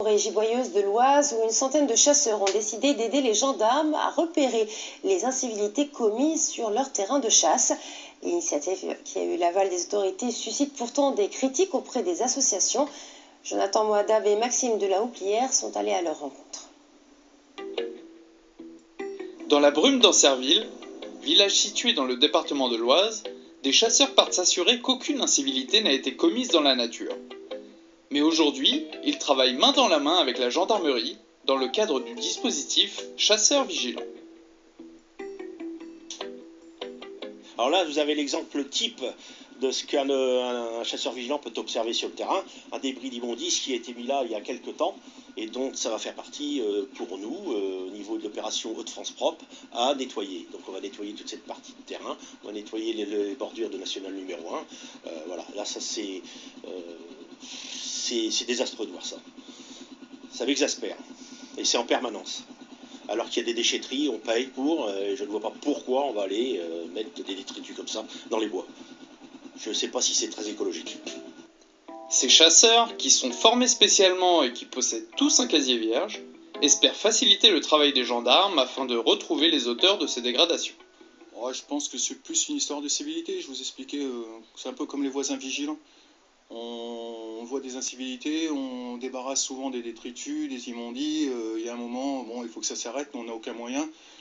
Forêt giboyeuse de l'Oise où une centaine de chasseurs ont décidé d'aider les gendarmes à repérer les incivilités commises sur leur terrain de chasse. L'initiative qui a eu l'aval des autorités suscite pourtant des critiques auprès des associations. Jonathan Moadab et Maxime de la Houplière sont allés à leur rencontre. Dans la brume d'Ancerville, village situé dans le département de l'Oise, des chasseurs partent s'assurer qu'aucune incivilité n'a été commise dans la nature. Mais aujourd'hui, ils travaillent main dans la main avec la gendarmerie dans le cadre du dispositif Chasseurs Vigilants. Alors là, vous avez l'exemple type de ce qu'un chasseur vigilant peut observer sur le terrain, un débris d'immondice qui a été mis là il y a quelques temps, et donc ça va faire partie pour nous, au niveau de l'opération Hauts-de-France propre, à nettoyer. Donc on va nettoyer toute cette partie de terrain, on va nettoyer les bordures de national numéro 1. Voilà, là ça c'est désastreux de voir ça. Ça m'exaspère, et c'est en permanence. Alors qu'il y a des déchetteries, on paye pour, et je ne vois pas pourquoi on va aller mettre des détritus comme ça dans les bois. Je ne sais pas si c'est très écologique. Ces chasseurs, qui sont formés spécialement et qui possèdent tous un casier vierge, espèrent faciliter le travail des gendarmes afin de retrouver les auteurs de ces dégradations. Ouais, je pense que c'est plus une histoire de civilité. Je vous expliquais, c'est un peu comme les voisins vigilants. On voit des incivilités, on débarrasse souvent des détritus, des immondices. Il y a un moment, bon, il faut que ça s'arrête, mais on n'a aucun moyen.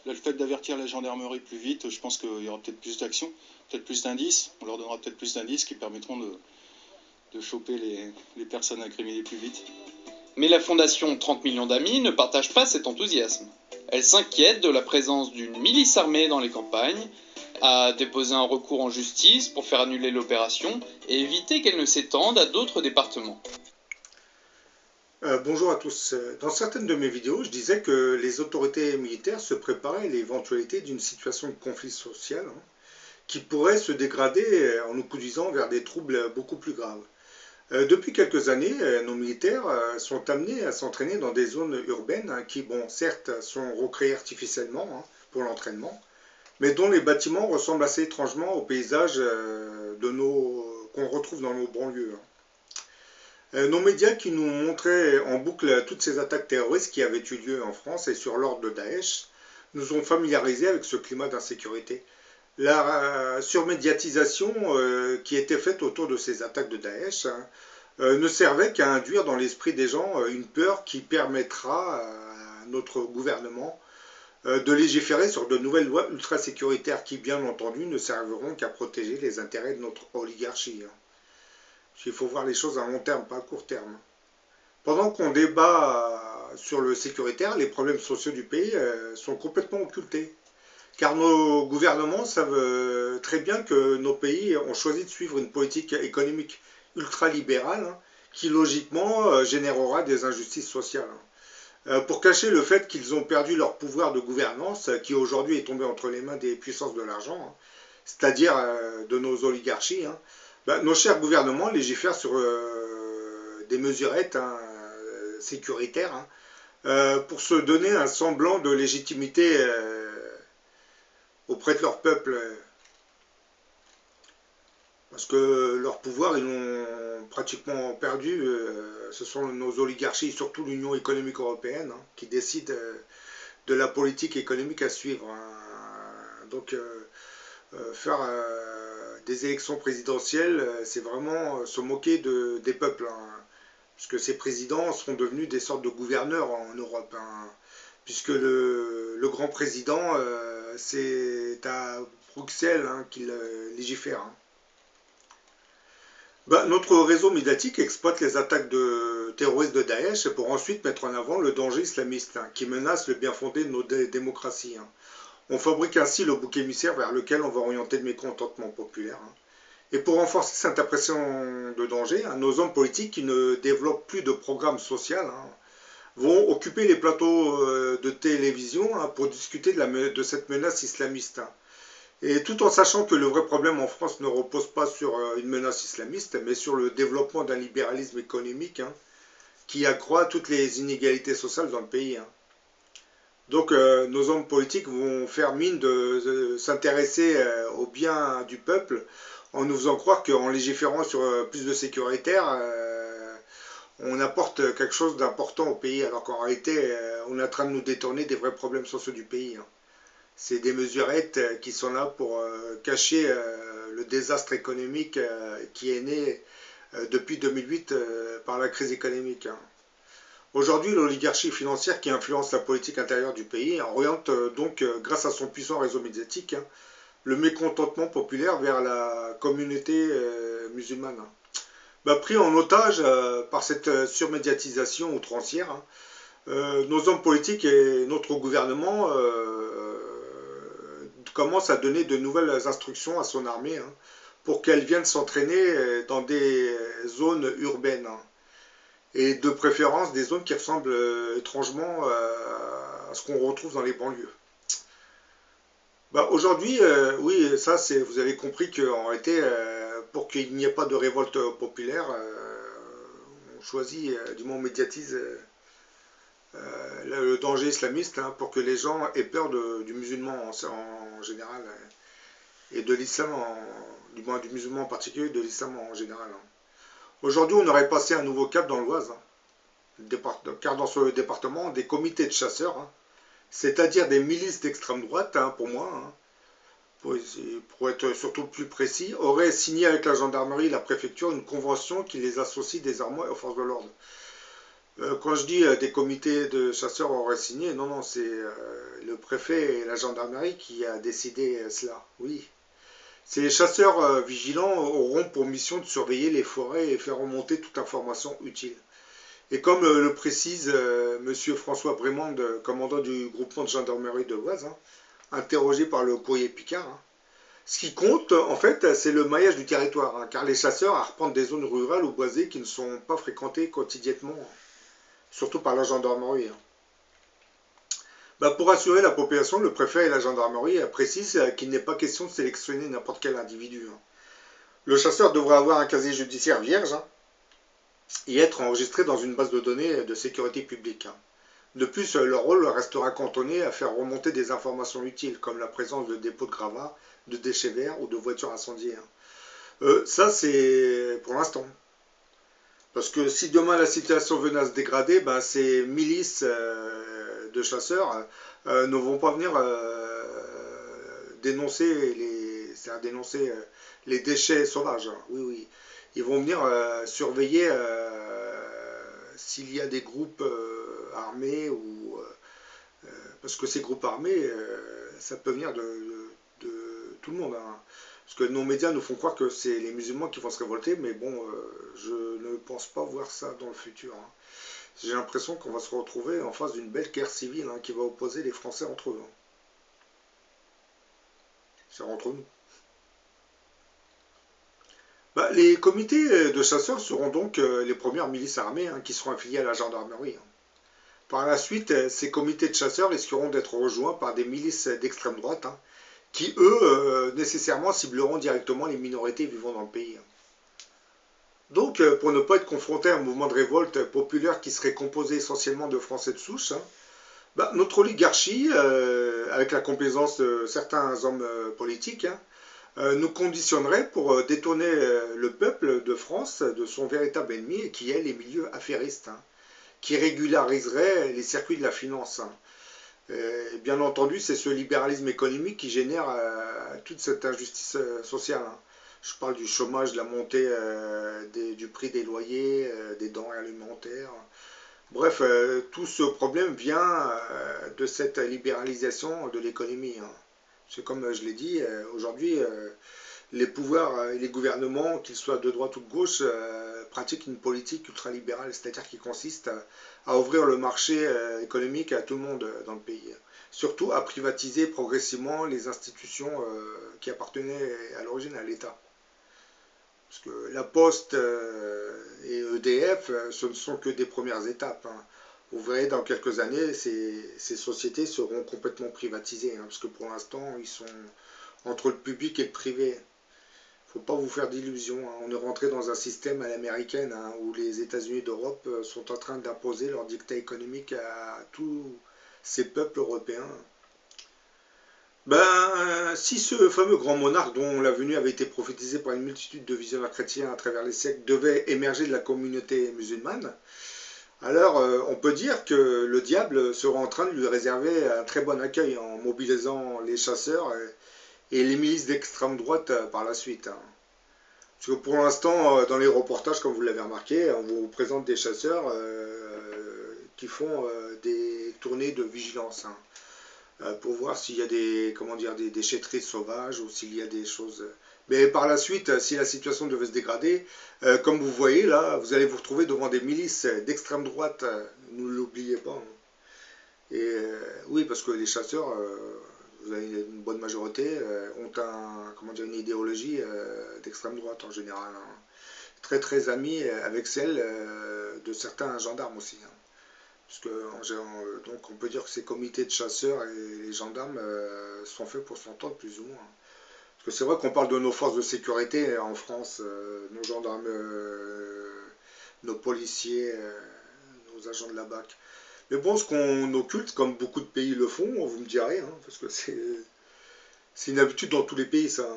Là, le fait d'avertir la gendarmerie plus vite, je pense qu'il y aura peut-être plus d'action, peut-être plus d'indices. On leur donnera peut-être plus d'indices qui permettront de choper les personnes incriminées plus vite. Mais la fondation 30 millions d'amis ne partage pas cet enthousiasme. Elle s'inquiète de la présence d'une milice armée dans les campagnes, a déposé un recours en justice pour faire annuler l'opération et éviter qu'elle ne s'étende à d'autres départements. Bonjour à tous. Dans certaines de mes vidéos, je disais que les autorités militaires se préparaient à l'éventualité d'une situation de conflit social qui pourrait se dégrader en nous conduisant vers des troubles beaucoup plus graves. Depuis quelques années, nos militaires sont amenés à s'entraîner dans des zones urbaines qui, bon, certes, sont recréées artificiellement pour l'entraînement, mais dont les bâtiments ressemblent assez étrangement aux paysages qu'on retrouve dans nos banlieues. Nos médias qui nous montraient en boucle toutes ces attaques terroristes qui avaient eu lieu en France et sur l'ordre de Daesh nous ont familiarisés avec ce climat d'insécurité. La surmédiatisation qui était faite autour de ces attaques de Daesh ne servait qu'à induire dans l'esprit des gens une peur qui permettra à notre gouvernement de légiférer sur de nouvelles lois ultra-sécuritaires qui, bien entendu, ne serviront qu'à protéger les intérêts de notre oligarchie. Il faut voir les choses à long terme, pas à court terme. Pendant qu'on débat sur le sécuritaire, les problèmes sociaux du pays sont complètement occultés. Car nos gouvernements savent très bien que nos pays ont choisi de suivre une politique économique ultralibérale qui logiquement générera des injustices sociales. Pour cacher le fait qu'ils ont perdu leur pouvoir de gouvernance, qui aujourd'hui est tombé entre les mains des puissances de l'argent, c'est-à-dire de nos oligarchies, nos chers gouvernements légifèrent sur des mesurettes sécuritaires pour se donner un semblant de légitimité auprès de leur peuple. Parce que leur pouvoir, ils l'ont pratiquement perdu. Ce sont nos oligarchies, surtout l'Union économique européenne, qui décident de la politique économique à suivre. Donc, faire des élections présidentielles, c'est vraiment se moquer des peuples. Parce que ces présidents sont devenus des sortes de gouverneurs en Europe. Puisque le grand président, c'est à Bruxelles qu'il légifère. Notre réseau médiatique exploite les attaques terroristes de Daesh pour ensuite mettre en avant le danger islamiste qui menace le bien fondé de nos démocraties. On fabrique ainsi le bouc émissaire vers lequel on va orienter le mécontentement populaire. Et pour renforcer cette impression de danger, nos hommes politiques qui ne développent plus de programme social vont occuper les plateaux de télévision pour discuter de cette menace islamiste. Et tout en sachant que le vrai problème en France ne repose pas sur une menace islamiste, mais sur le développement d'un libéralisme économique qui accroît toutes les inégalités sociales dans le pays. Donc nos hommes politiques vont faire mine de s'intéresser au bien du peuple en nous faisant croire qu'en légiférant sur plus de sécuritaire, on apporte quelque chose d'important au pays, alors qu'en réalité, on est en train de nous détourner des vrais problèmes sociaux du pays. Hein. C'est des mesurettes qui sont là pour cacher le désastre économique qui est né depuis 2008 par la crise économique. Hein. Aujourd'hui, l'oligarchie financière qui influence la politique intérieure du pays oriente donc, grâce à son puissant réseau médiatique, hein, le mécontentement populaire vers la communauté musulmane. Hein. Bah, pris en otage par cette surmédiatisation outrancière, hein, nos hommes politiques et notre gouvernement commencent à donner de nouvelles instructions à son armée hein, pour qu'elle vienne s'entraîner dans des zones urbaines. Hein, et de préférence des zones qui ressemblent étrangement à ce qu'on retrouve dans les banlieues. Bah, aujourd'hui, oui, ça, vous avez compris qu'en réalité, pour qu'il n'y ait pas de révolte populaire, on choisit, du moins on médiatise le danger islamiste hein, pour que les gens aient peur du musulman en général et de l'islam, du moins du musulman en particulier, de l'islam en général. Hein. Aujourd'hui, on aurait passé un nouveau cap dans l'Oise, hein, car dans ce département, des comités de chasseurs, hein, c'est-à-dire des milices d'extrême droite, hein, pour moi, hein, pour être surtout plus précis, auraient signé avec la gendarmerie et la préfecture une convention qui les associe désormais aux forces de l'ordre. Quand je dis des comités de chasseurs auraient signé, non, c'est le préfet et la gendarmerie qui a décidé cela, oui. Ces chasseurs vigilants auront pour mission de surveiller les forêts et faire remonter toute information utile. Et comme le précise M. François Brémond, commandant du groupement de gendarmerie de l'Oise, hein, interrogé par le courrier Picard, hein, ce qui compte, en fait, c'est le maillage du territoire, hein, car les chasseurs arpentent des zones rurales ou boisées qui ne sont pas fréquentées quotidiennement, hein, surtout par la gendarmerie. Hein. Bah, pour assurer la population, le préfet et la gendarmerie précisent qu'il n'est pas question de sélectionner n'importe quel individu. Hein. Le chasseur devra avoir un casier judiciaire vierge hein, et être enregistré dans une base de données de sécurité publique. Hein. De plus, leur rôle restera cantonné à faire remonter des informations utiles, comme la présence de dépôts de gravats, de déchets verts ou de voitures incendiées. Hein. Ça, c'est pour l'instant. Parce que si demain la situation venait à se dégrader, ben, ces milices de chasseurs ne vont pas venir dénoncer les déchets sauvages. Hein. Oui, oui. Ils vont venir surveiller s'il y a des groupes armés ou parce que ces groupes armés, ça peut venir de tout le monde. Hein. Parce que nos médias nous font croire que c'est les musulmans qui vont se révolter, mais bon, je ne pense pas voir ça dans le futur. Hein. J'ai l'impression qu'on va se retrouver en face d'une belle guerre civile hein, qui va opposer les Français entre eux. Hein. C'est entre nous. Bah, les comités de chasseurs seront donc les premières milices armées hein, qui seront affiliées à la gendarmerie. Hein. Par la suite, ces comités de chasseurs risqueront d'être rejoints par des milices d'extrême droite hein, qui, eux, nécessairement cibleront directement les minorités vivant dans le pays. Donc, pour ne pas être confronté à un mouvement de révolte populaire qui serait composé essentiellement de Français de souche, hein, bah, notre oligarchie, avec la complaisance de certains hommes politiques, hein, nous conditionnerait pour détourner le peuple de France de son véritable ennemi, qui est les milieux affairistes, hein, qui régulariserait les circuits de la finance. Hein. Bien entendu, c'est ce libéralisme économique qui génère toute cette injustice sociale. Hein. Je parle du chômage, de la montée du prix des loyers, des denrées alimentaires. Bref, tout ce problème vient de cette libéralisation de l'économie. Hein. C'est comme je l'ai dit, aujourd'hui, les pouvoirs et les gouvernements, qu'ils soient de droite ou de gauche, pratiquent une politique ultralibérale, c'est-à-dire qui consiste à ouvrir le marché économique à tout le monde dans le pays. Surtout à privatiser progressivement les institutions qui appartenaient à l'origine à l'État. Parce que la Poste et EDF, ce ne sont que des premières étapes. Hein. Vous verrez, dans quelques années, ces sociétés seront complètement privatisées. Hein, parce que pour l'instant, ils sont entre le public et le privé. Il ne faut pas vous faire d'illusions. Hein. On est rentré dans un système à l'américaine hein, où les États-Unis d'Europe sont en train d'imposer leur dictat économique à tous ces peuples européens. Ben, si ce fameux grand monarque dont la venue avait été prophétisée par une multitude de visionnaires chrétiens à travers les siècles devait émerger de la communauté musulmane, alors on peut dire que le diable sera en train de lui réserver un très bon accueil en mobilisant les chasseurs et les milices d'extrême droite par la suite, hein. Parce que pour l'instant, dans les reportages, comme vous l'avez remarqué, on vous présente des chasseurs qui font des tournées de vigilance, hein, pour voir s'il y a des, comment dire, des déchetteries sauvages ou s'il y a des choses. Mais par la suite, si la situation devait se dégrader, comme vous voyez là, vous allez vous retrouver devant des milices d'extrême droite, ne l'oubliez pas, hein. Et oui, parce que les chasseurs, vous avez une bonne majorité, ont comment dire, une idéologie d'extrême droite en général, hein. Très très amis avec celle de certains gendarmes aussi, hein. Parce que donc on peut dire que ces comités de chasseurs et les gendarmes sont faits pour s'entendre plus ou moins. Parce que c'est vrai qu'on parle de nos forces de sécurité en France, nos gendarmes, nos policiers, nos agents de la BAC. Mais bon, ce qu'on occulte, comme beaucoup de pays le font, vous me direz, hein, parce que c'est une habitude dans tous les pays, ça.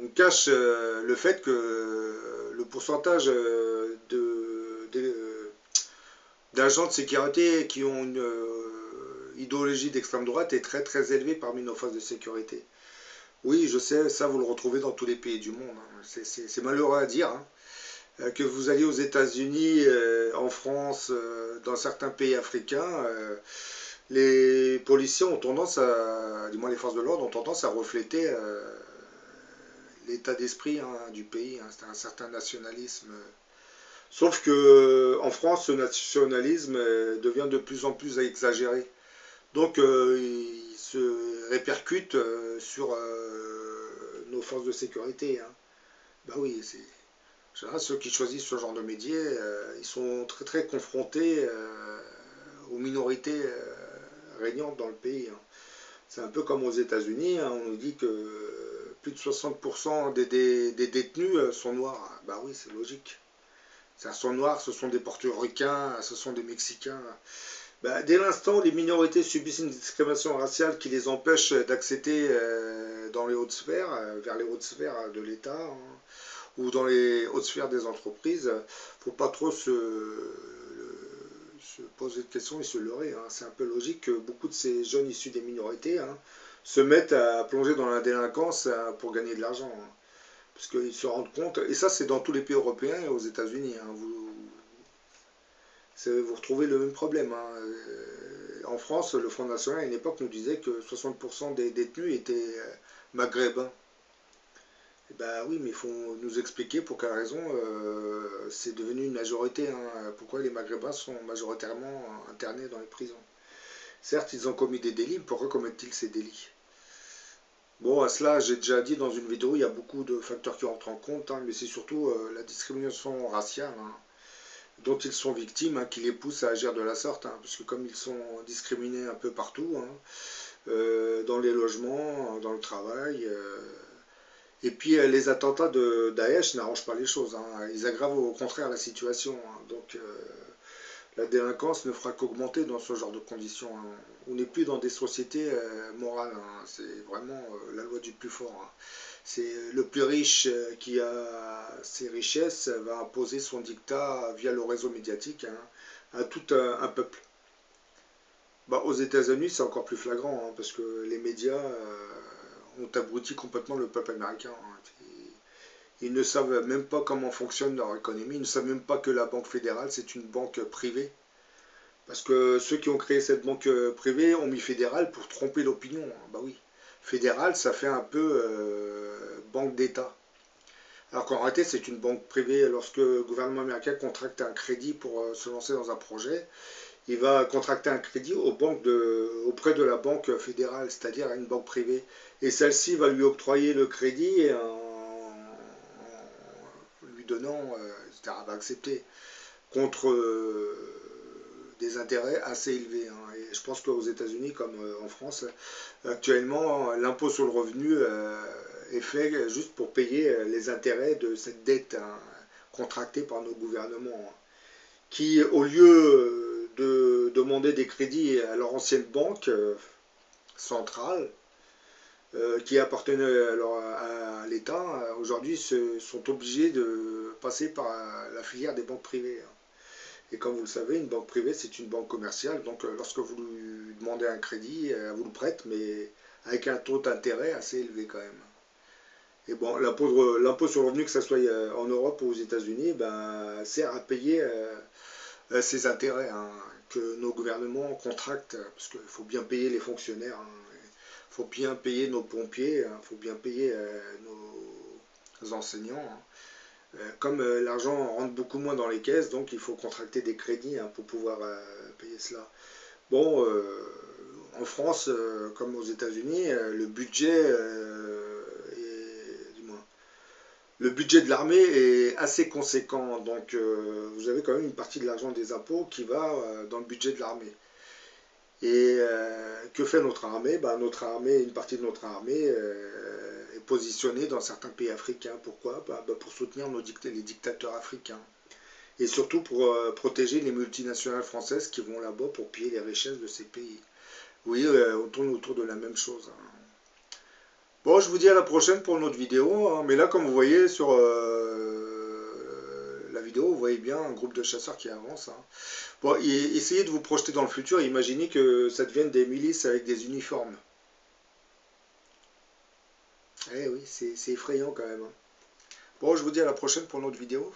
On cache le fait que le pourcentage d'agents de sécurité qui ont une idéologie d'extrême droite est très très élevé parmi nos forces de sécurité. Oui, je sais, ça vous le retrouvez dans tous les pays du monde, hein. C'est malheureux à dire, hein. Que vous alliez aux États-Unis, en France, dans certains pays africains, les policiers ont tendance à, du moins les forces de l'ordre ont tendance à refléter l'état d'esprit, hein, du pays, hein. C'est un certain nationalisme. Sauf que en France, ce nationalisme devient de plus en plus exagéré. Donc il se répercute sur nos forces de sécurité, hein. Bah oui, c'est. En général, ceux qui choisissent ce genre de métier, ils sont très très confrontés aux minorités régnantes dans le pays, hein. C'est un peu comme aux États-Unis, hein, on nous dit que plus de 60% des détenus sont noirs. Bah oui, c'est logique. C'est sont noirs, ce sont des portoricains, ce sont des Mexicains. Bah, dès l'instant où les minorités subissent une discrimination raciale qui les empêche d'accéder dans les hautes sphères, vers les hautes sphères de l'État, hein, ou dans les hautes sphères des entreprises, il ne faut pas trop se poser de questions et se leurrer, hein. C'est un peu logique que beaucoup de ces jeunes issus des minorités, hein, se mettent à plonger dans la délinquance pour gagner de l'argent, hein. Parce qu'ils se rendent compte, et ça c'est dans tous les pays européens et aux États-Unis, hein, vous retrouvez le même problème, hein. En France, le Front National à une époque nous disait que 60% des détenus étaient maghrébins. Et bah oui, mais il faut nous expliquer pour quelle raison c'est devenu une majorité, hein. Pourquoi les maghrébins sont majoritairement internés dans les prisons. Certes, ils ont commis des délits, mais pourquoi commettent-ils ces délits? Bon, à cela, j'ai déjà dit dans une vidéo, il y a beaucoup de facteurs qui entrent en compte, hein, mais c'est surtout la discrimination raciale, hein, dont ils sont victimes, hein, qui les pousse à agir de la sorte, hein, parce que comme ils sont discriminés un peu partout, hein, dans les logements, dans le travail, et puis les attentats de Daesh n'arrangent pas les choses, hein, ils aggravent au contraire la situation, hein, donc la délinquance ne fera qu'augmenter dans ce genre de conditions, hein. On n'est plus dans des sociétés morales, hein. C'est vraiment la loi du plus fort, hein. C'est le plus riche qui a ses richesses va imposer son dictat via le réseau médiatique, hein, à tout un peuple. Bah, aux États-Unis, c'est encore plus flagrant, hein, parce que les médias ont abruti complètement le peuple américain, hein. Ils ne savent même pas comment fonctionne leur économie, ils ne savent même pas que la Banque fédérale, c'est une banque privée. Parce que ceux qui ont créé cette banque privée ont mis fédéral pour tromper l'opinion, hein. Bah oui, fédéral, ça fait un peu banque d'État. Alors qu'en réalité, c'est une banque privée. Lorsque le gouvernement américain contracte un crédit pour se lancer dans un projet, il va contracter un crédit auprès de la banque fédérale, c'est-à-dire à une banque privée. Et celle-ci va lui octroyer le crédit en lui donnant, c'est-à-dire elle va accepter contre des intérêts assez élevés, hein. Et je pense qu'aux États-Unis, comme en France, actuellement, l'impôt sur le revenu est fait juste pour payer les intérêts de cette dette, hein, contractée par nos gouvernements, hein, qui, au lieu de demander des crédits à leur ancienne banque centrale, qui appartenaient alors à l'État, aujourd'hui sont obligés de passer par la filière des banques privées. Et comme vous le savez, une banque privée, c'est une banque commerciale. Donc lorsque vous lui demandez un crédit, elle vous le prête, mais avec un taux d'intérêt assez élevé quand même. Et bon, l'impôt sur le revenu, que ce soit en Europe ou aux États-Unis, ben, sert à payer ces intérêts hein, que nos gouvernements contractent, parce qu'il faut bien payer les fonctionnaires, il faut bien payer nos pompiers, il faut bien payer nos enseignants. Comme l'argent rentre beaucoup moins dans les caisses, donc il faut contracter des crédits hein, pour pouvoir payer cela. Bon, en France, comme aux États-Unis, le budget le budget de l'armée est assez conséquent, donc vous avez quand même une partie de l'argent des impôts qui va dans le budget de l'armée. Et que fait notre armée? Ben, une partie de notre armée est positionnée dans certains pays africains. Pourquoi? Ben, pour soutenir les dictateurs africains. Et surtout pour protéger les multinationales françaises qui vont là-bas pour piller les richesses de ces pays. Oui, on tourne autour de la même chose. Hein. Bon, je vous dis à la prochaine pour une autre vidéo, hein. Mais là, comme vous voyez sur la vidéo, vous voyez bien un groupe de chasseurs qui avance. Hein. Bon, essayez de vous projeter dans le futur, et imaginez que ça devienne des milices avec des uniformes. Eh oui, c'est effrayant quand même. Hein. Bon, je vous dis à la prochaine pour une autre vidéo.